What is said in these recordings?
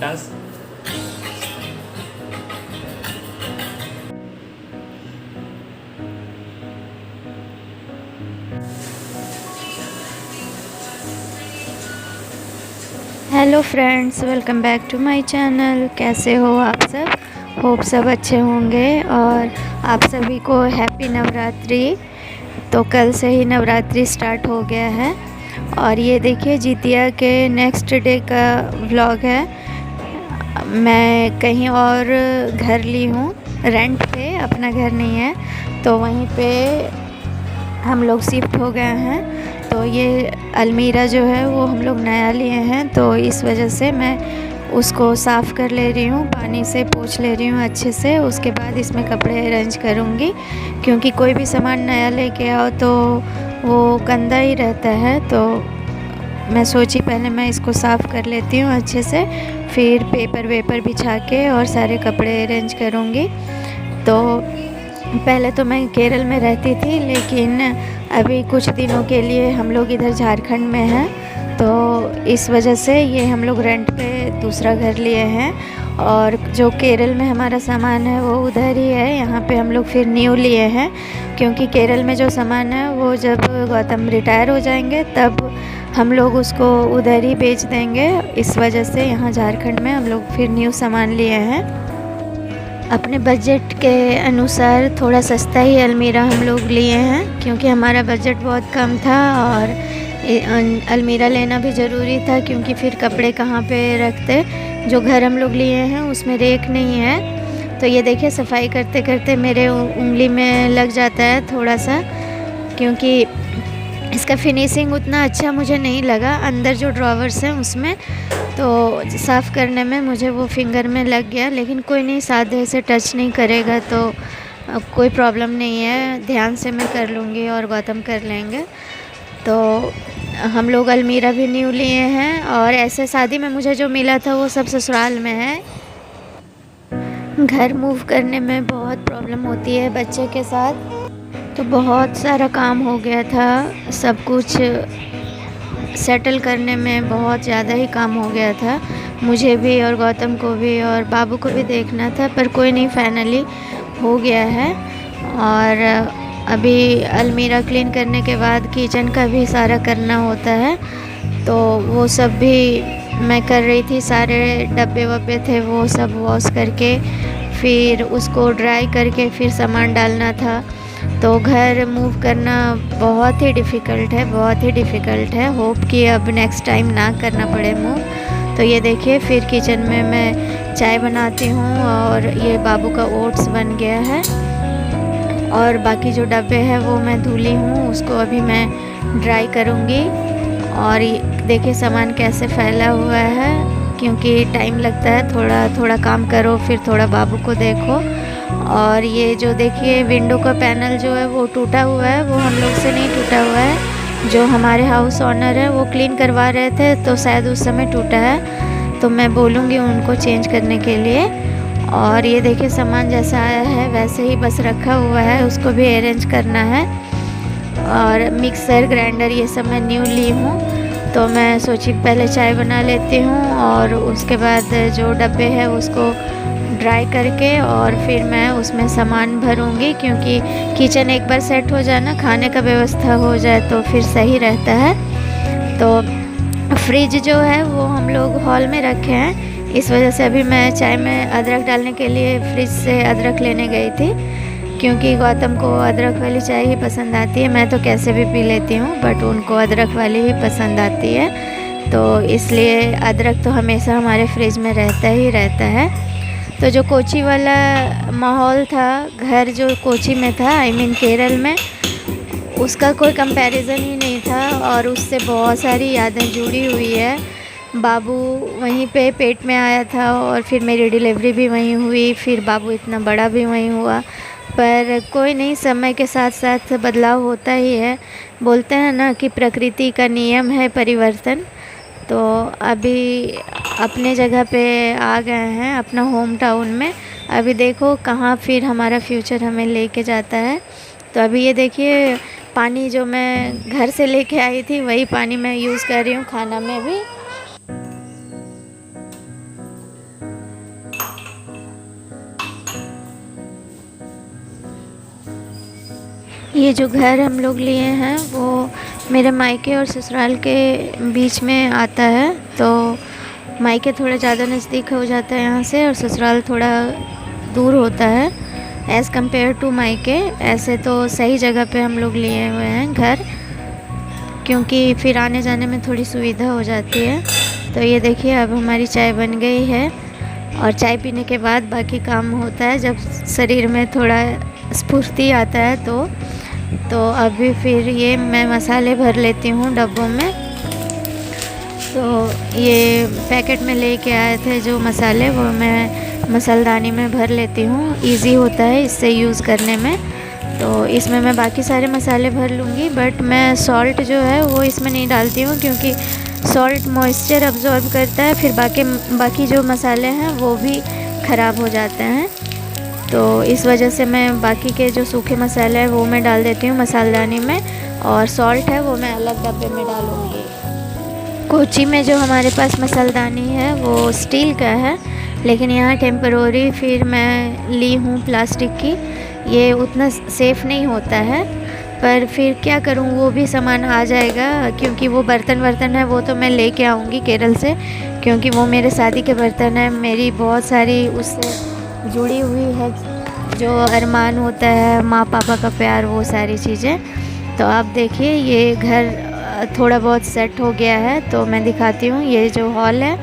Dance. Hello friends, welcome back to my channel. कैसे हो आप सब? होप सब अच्छे होंगे और आप सभी को हैप्पी नवरात्रि। तो कल से ही नवरात्रि स्टार्ट हो गया है और ये देखिए जितिया के नेक्स्ट डे का व्लॉग है। मैं कहीं और घर ली हूँ रेंट पे, अपना घर नहीं है, तो वहीं पे हम लोग शिफ्ट हो गए हैं। तो ये अलमीरा जो है वो हम लोग नया लिए हैं, तो इस वजह से मैं उसको साफ़ कर ले रही हूँ, पानी से पोंछ ले रही हूँ अच्छे से। उसके बाद इसमें कपड़े अरेंज करूँगी, क्योंकि कोई भी सामान नया लेके आओ तो वो गंदा ही रहता है। तो मैं सोची पहले मैं इसको साफ़ कर लेती हूँ अच्छे से, फिर पेपर वेपर बिछा के और सारे कपड़े अरेंज करूँगी। तो पहले तो मैं केरल में रहती थी, लेकिन अभी कुछ दिनों के लिए हम लोग इधर झारखंड में हैं, तो इस वजह से ये हम लोग रेंट पे दूसरा घर लिए हैं। और जो केरल में हमारा सामान है वो उधर ही है, यहाँ पे हम लोग फिर न्यू लिए हैं, क्योंकि केरल में जो सामान है वो जब गौतम रिटायर हो जाएंगे तब हम लोग उसको उधर ही बेच देंगे। इस वजह से यहाँ झारखंड में हम लोग फिर न्यू सामान लिए हैं। अपने बजट के अनुसार थोड़ा सस्ता ही अलमीरा हम लोग लिए हैं, क्योंकि हमारा बजट बहुत कम था और अलमीरा लेना भी ज़रूरी था, क्योंकि फिर कपड़े कहाँ पे रखते। जो घर हम लोग लिए हैं उसमें रेक नहीं है, तो ये देखिए सफाई करते करते मेरे उंगली में लग जाता है थोड़ा सा, क्योंकि इसका फिनिशिंग उतना अच्छा मुझे नहीं लगा। अंदर जो ड्रॉवर्स हैं उसमें तो साफ़ करने में मुझे वो फिंगर में लग गया, लेकिन कोई नहीं, सादे से टच नहीं करेगा तो कोई प्रॉब्लम नहीं है, ध्यान से मैं कर लूँगी और गौतम कर लेंगे। तो हम लोग अलमीरा भी न्यू लिए हैं, और ऐसे शादी में मुझे जो मिला था वो सब ससुराल में है। घर मूव करने में बहुत प्रॉब्लम होती है बच्चे के साथ, तो बहुत सारा काम हो गया था, सब कुछ सेटल करने में बहुत ज़्यादा ही काम हो गया था, मुझे भी और गौतम को भी और बाबू को भी देखना था, पर कोई नहीं, फाइनली हो गया है। और अभी अलमीरा क्लीन करने के बाद किचन का भी सारा करना होता है, तो वो सब भी मैं कर रही थी। सारे डब्बे वब्बे थे वो सब वॉश करके फिर उसको ड्राई करके फिर सामान डालना था। तो घर मूव करना बहुत ही डिफ़िकल्ट है, बहुत ही डिफ़िकल्ट है। होप कि अब नेक्स्ट टाइम ना करना पड़े मूव। तो ये देखिए फिर किचन में मैं चाय बनाती हूँ और ये बाबू का ओट्स बन गया है, और बाकी जो डब्बे हैं वो मैं धुली हूँ, उसको अभी मैं ड्राई करूँगी। और देखिए सामान कैसे फैला हुआ है, क्योंकि टाइम लगता है, थोड़ा थोड़ा काम करो फिर थोड़ा बाबू को देखो। और ये जो देखिए विंडो का पैनल जो है वो टूटा हुआ है, वो हम लोग से नहीं टूटा हुआ है, जो हमारे हाउस ओनर है वो क्लीन करवा रहे थे तो शायद उस समय टूटा है, तो मैं बोलूँगी उनको चेंज करने के लिए। और ये देखिए सामान जैसा आया है वैसे ही बस रखा हुआ है, उसको भी अरेंज करना है। और मिक्सर ग्राइंडर ये सब मैं न्यू ली हूँ, तो मैं सोची पहले चाय बना लेती हूँ और उसके बाद जो डब्बे हैं उसको ड्राई करके और फिर मैं उसमें सामान भरूँगी, क्योंकि किचन एक बार सेट हो जाए ना, खाने का व्यवस्था हो जाए तो फिर सही रहता है। तो फ्रिज जो है वो हम लोग हॉल में रखे हैं, इस वजह से अभी मैं चाय में अदरक डालने के लिए फ्रिज से अदरक लेने गई थी, क्योंकि गौतम को अदरक वाली चाय ही पसंद आती है। मैं तो कैसे भी पी लेती हूँ, बट उनको अदरक वाली ही पसंद आती है, तो इसलिए अदरक तो हमेशा हमारे फ्रिज में रहता ही रहता है। तो जो कोची वाला माहौल था, घर जो कोची में था, आई मीन केरल में, उसका कोई कंपैरिजन ही नहीं था, और उससे बहुत सारी यादें जुड़ी हुई है। बाबू वहीं पे पेट में आया था और फिर मेरी डिलीवरी भी वहीं हुई, फिर बाबू इतना बड़ा भी वहीं हुआ। पर कोई नहीं, समय के साथ साथ बदलाव होता ही है। बोलते हैं ना कि प्रकृति का नियम है परिवर्तन। तो अभी अपने जगह पे आ गए हैं, अपना होम टाउन में। अभी देखो कहाँ फिर हमारा फ्यूचर हमें लेके जाता है। तो अभी ये देखिए पानी जो मैं घर से लेके आई थी वही पानी मैं यूज़ कर रही हूँ खाना में भी। ये जो घर हम लोग लिए हैं वो मेरे मायके और ससुराल के बीच में आता है। तो मायके थोड़ा ज़्यादा नज़दीक हो जाता है यहाँ से, और ससुराल थोड़ा दूर होता है एज़ कम्पेयर टू मायके। ऐसे तो सही जगह पे हम लोग लिए हुए हैं घर, क्योंकि फिर आने जाने में थोड़ी सुविधा हो जाती है। तो ये देखिए अब हमारी चाय बन गई है, और चाय पीने के बाद बाकी काम होता है जब शरीर में थोड़ा स्फूर्ति आता है। तो अभी फिर ये मैं मसाले भर लेती हूँ डब्बों में। तो ये पैकेट में लेके आए थे जो मसाले, वो मैं मसालदानी में भर लेती हूँ, इजी होता है इससे यूज़ करने में। तो इसमें मैं बाकी सारे मसाले भर लूँगी, बट मैं सॉल्ट जो है वो इसमें नहीं डालती हूँ, क्योंकि सॉल्ट मॉइस्चर अब्ज़ॉर्ब करता है, फिर बाकी जो मसाले हैं वो भी ख़राब हो जाते हैं। तो इस वजह से मैं बाकी के जो सूखे मसाले हैं वो मैं डाल देती हूँ मसालदानी में, और सॉल्ट है वो मैं अलग डब्बे में डालूँगी। कोची में जो हमारे पास मसालदानी है वो स्टील का है, लेकिन यहाँ टेम्परोरी फिर मैं ली हूँ प्लास्टिक की। ये उतना सेफ़ नहीं होता है, पर फिर क्या करूँ, वो भी सामान आ जाएगा, क्योंकि वो बर्तन है वो तो मैं लेके आऊँगी केरल से, क्योंकि वो मेरे शादी के बर्तन हैं। मेरी बहुत सारी उससे जुड़ी हुई है, जो अरमान होता है, माँ पापा का प्यार, वो सारी चीज़ें। तो अब देखिए ये घर थोड़ा बहुत सेट हो गया है, तो मैं दिखाती हूँ। ये जो हॉल है,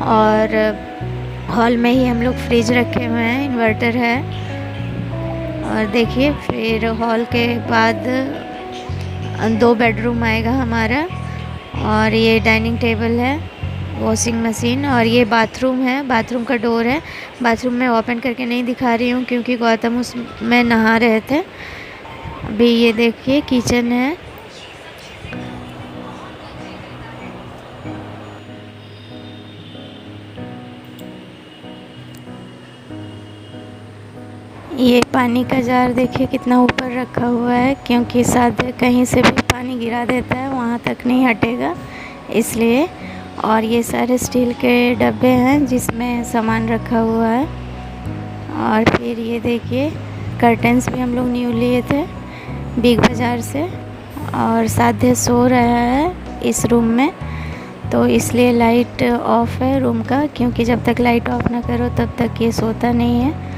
और हॉल में ही हम लोग फ्रिज रखे हुए हैं, इन्वर्टर है। और देखिए फिर हॉल के बाद 2 बेडरूम आएगा हमारा, और ये डाइनिंग टेबल है, वॉशिंग मशीन, और ये बाथरूम है। बाथरूम का डोर है। बाथरूम में ओपन करके नहीं दिखा रही हूँ क्योंकि गौतम उसमें नहा रहे थे। अभी ये देखिए किचन है। ये पानी का जार देखिए कितना ऊपर रखा हुआ है, क्योंकि शायद कहीं से भी पानी गिरा देता है वहाँ तक नहीं हटेगा, इसलिए। और ये सारे स्टील के डब्बे हैं जिसमें सामान रखा हुआ है। और फिर ये देखिए कर्टन्स भी हम लोग न्यू लिए थे बिग बाज़ार से, और साध्य सो रहा है इस रूम में, तो इसलिए लाइट ऑफ है रूम का, क्योंकि जब तक लाइट ऑफ ना करो तब तक ये सोता नहीं है।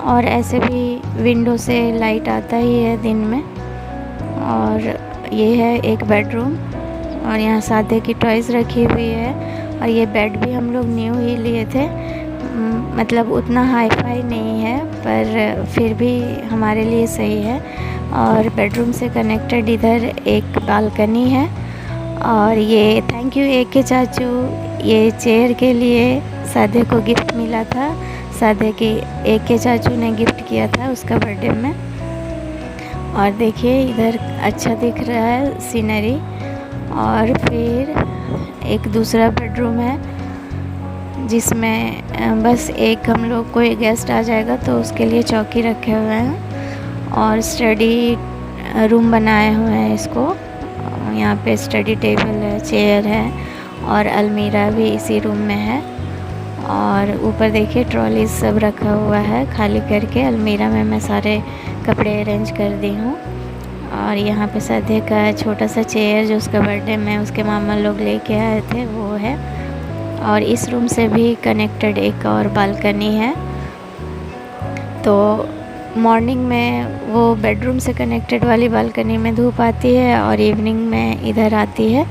और ऐसे भी विंडो से लाइट आता ही है दिन में। और ये है एक बेडरूम, और यहाँ सादे की टॉयज़ रखी हुई है। और ये बेड भी हम लोग न्यू ही लिए थे, मतलब उतना हाई फाई नहीं है, पर फिर भी हमारे लिए सही है। और बेडरूम से कनेक्टेड इधर एक बालकनी है। और ये थैंक यू ए के चाचू, ये चेयर के लिए सादे को गिफ्ट मिला था। सादे के ए के चाचू ने गिफ्ट किया था उसका बर्थडे में। और देखिए इधर अच्छा दिख रहा है सीनरी। और फिर एक दूसरा बेडरूम है जिसमें बस एक हम लोग कोई गेस्ट आ जाएगा तो उसके लिए चौकी रखे हुए हैं, और स्टडी रूम बनाए हुए हैं इसको। यहाँ पे स्टडी टेबल है, चेयर है, और अलमीरा भी इसी रूम में है। और ऊपर देखिए ट्रॉली सब रखा हुआ है, खाली करके अलमीरा में मैं सारे कपड़े अरेंज कर दी हूँ। और यहाँ पे सादे का छोटा सा चेयर जो उसका बर्थडे में उसके मामा लोग लेके आए थे वो है। और इस रूम से भी कनेक्टेड एक और बालकनी है। तो मॉर्निंग में वो बेडरूम से कनेक्टेड वाली बालकनी में धूप आती है, और इवनिंग में इधर आती है।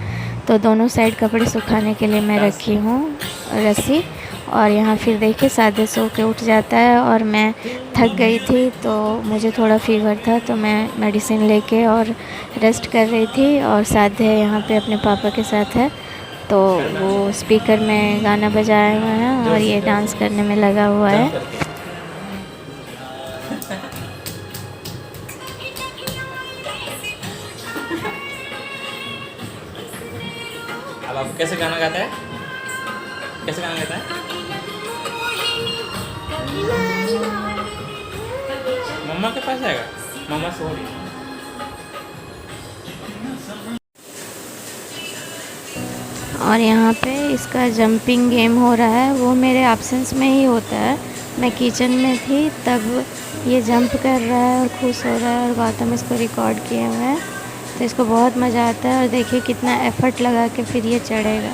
तो दोनों साइड कपड़े सुखाने के लिए मैं रखी हूँ रस्सी। और यहाँ फिर देखिए सादे सो के उठ जाता है, और मैं थक गई थी तो मुझे थोड़ा फीवर था, तो मैं मेडिसिन लेके और रेस्ट कर रही थी। और सादे यहाँ पे अपने पापा के साथ है, तो वो स्पीकर में गाना बजाए हुए हैं और ये डांस करने में लगा हुआ है। अब आप कैसे गाना गाता है? कैसे गाना गाता है? मम्मा के पास आएगा। मम्मा सो रही है। और यहाँ पे इसका जंपिंग गेम हो रहा है, वो मेरे एब्सेंस में ही होता है। मैं किचन में थी तब ये जंप कर रहा है और खुश हो रहा है और गौतम इसको रिकॉर्ड किए हुए हैं। तो इसको बहुत मज़ा आता है और देखिए कितना एफ़र्ट लगा के फिर ये चढ़ेगा।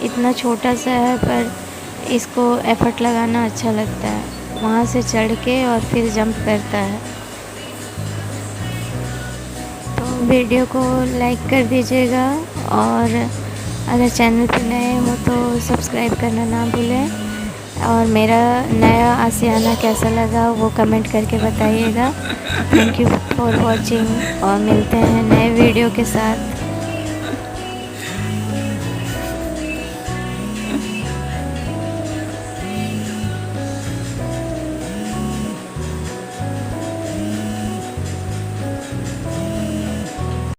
इतना छोटा सा है पर इसको एफ़र्ट लगाना अच्छा लगता है। वहाँ से चढ़ के और फिर जंप करता है। तो वीडियो को लाइक कर दीजिएगा और अगर चैनल पर नए हो तो सब्सक्राइब करना ना भूलें। और मेरा नया आशियाना कैसा लगा वो कमेंट करके बताइएगा। थैंक यू फॉर वॉचिंग और मिलते हैं नए वीडियो के साथ।